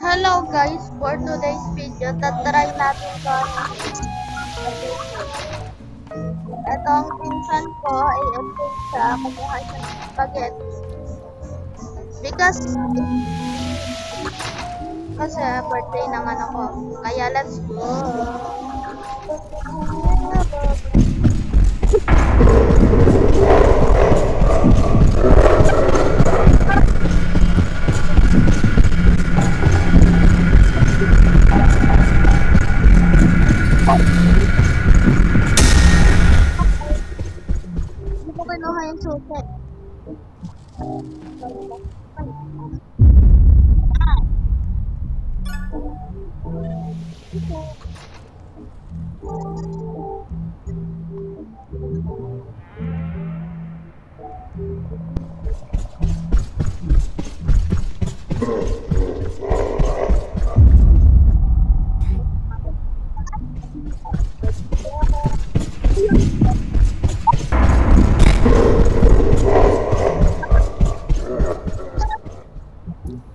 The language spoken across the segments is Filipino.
Hello guys, for today's video, tatry natin to ito ang pinsan ko, i-update siya, kumuha siya ng spaghetti. Kasi birthday ng ano ko. Kaya let's go. Hindi ko kinuha yung susi.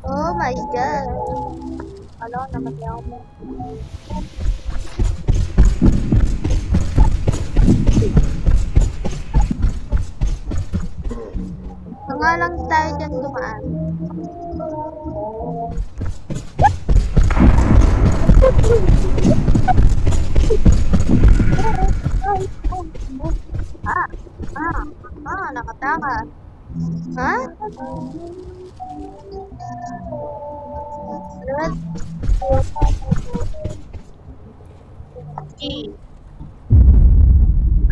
Oh my god. Alam naman niya ako. Nga lang tayo dyan dumaan. Nakatakas. Ha? Red.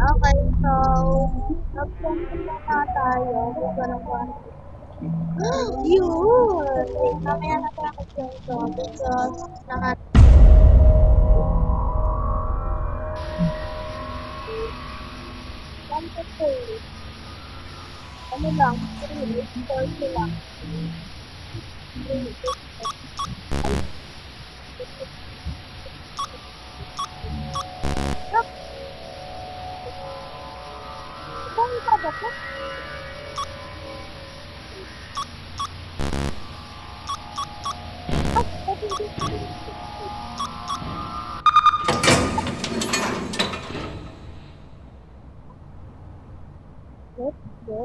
Okay, so nagpunta na tayo. Ganun ko. Yun! Mamaya na tayo ito because nakat ano lang, 3 lang. Let's go.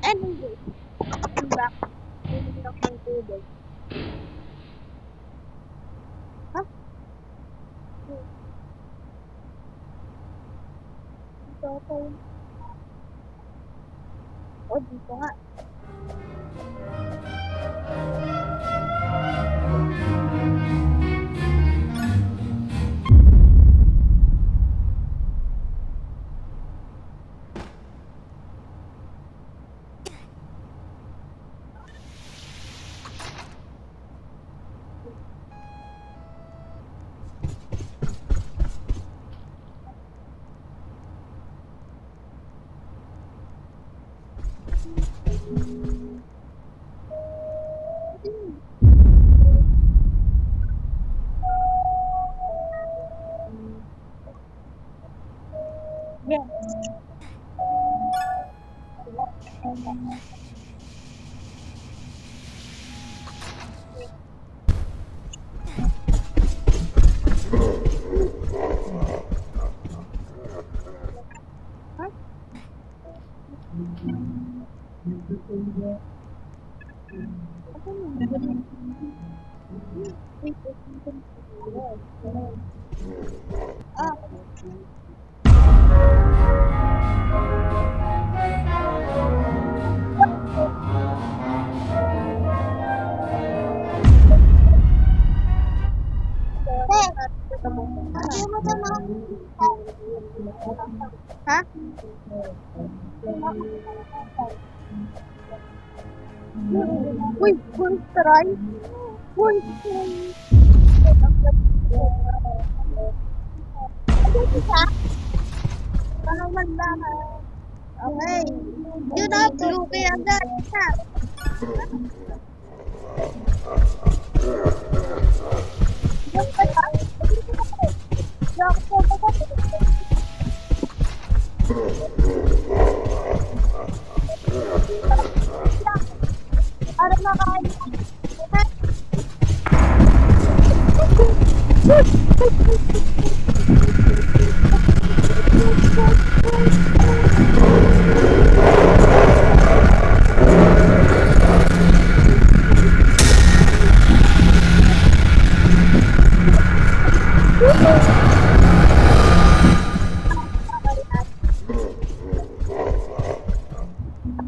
Anyway, I'm back. Hindi na akong tubig. Ha? Dito ako. O, dito nga. Yes. Ha? Uy, try. Uy, naman lang. Okay. Yun na, blue kaya agad. Ha? Yung kaya, yung para makain.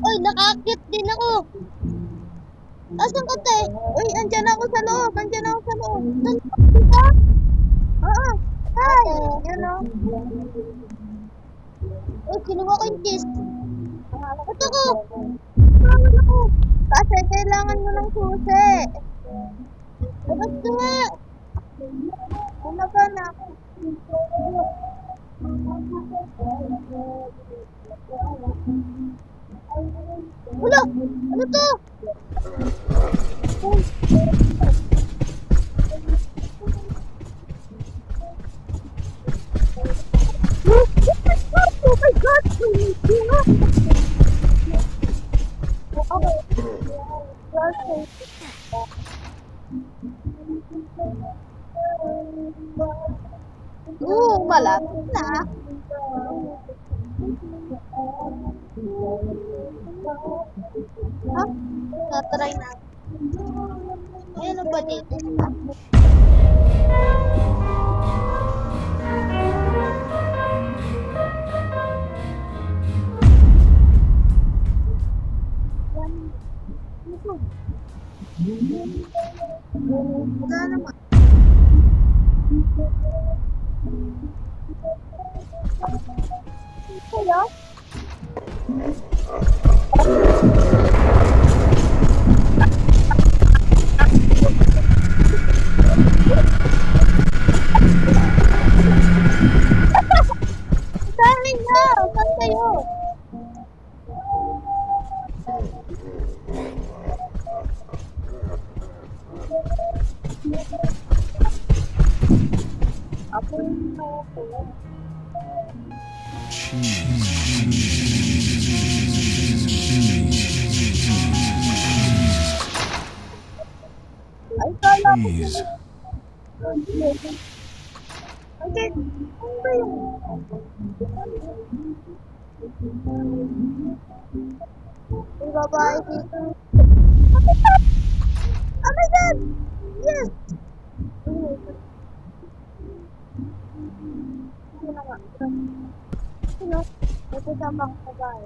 Uy, nakakit din ako. Asan ka, te? Uy, andyan ako sa loob. Andyan ako sa loob. Doon ka? Oo. Hi. Yun o. Uy, kinuha ko yung cheese. Ito ko. Kailangan ako. Kasi kailangan mo ng susi. Labas ka nga. Ano ba na ako? Wala! Ano to? Oh my God! Okay. Malapit na. Ha? Natry na. Ano ba dito? Wala naman. Hello? Saan na? Saan kayo? Ako yung ay, kala ko Cheese. okay. Ano ba yun? May babae dito. Oh my God! Yes! Sino nga? Sino? May kasama akong babae.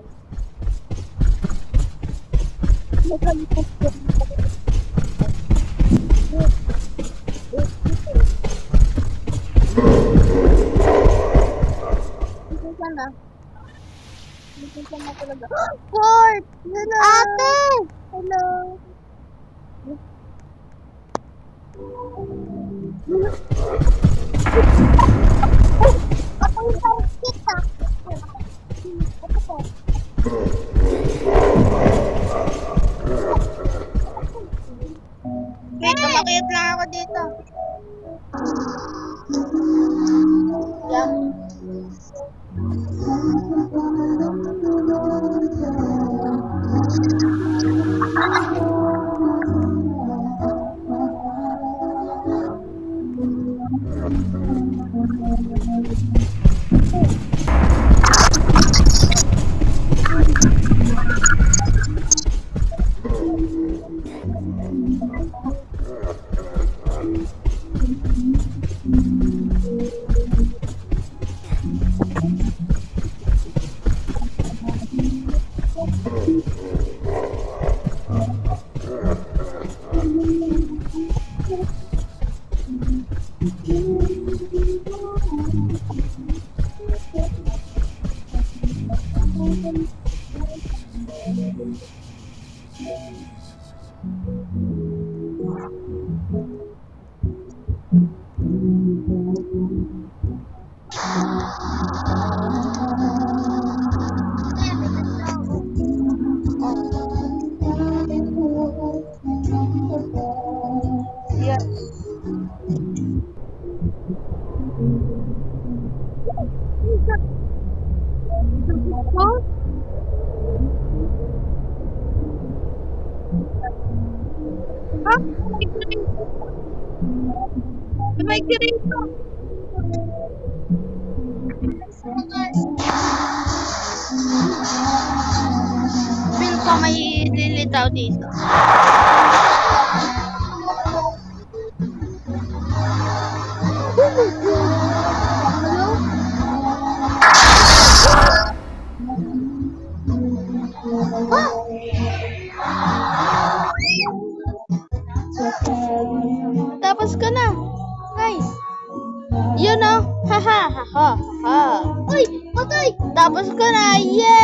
May kalipot ko. Dito sana. Dito sana talaga. Fort! Hello! Ate! Hello! Ako yung target ah. Ito po. Wait, tumakit lang ako dito. Yan. Ha? May ganito. Feel ko may lilitaw dito. Tapos ka na. Nice. Yun oh. Haha. Haha. Ha. Uy, patay. Tapos ka na. Yeah.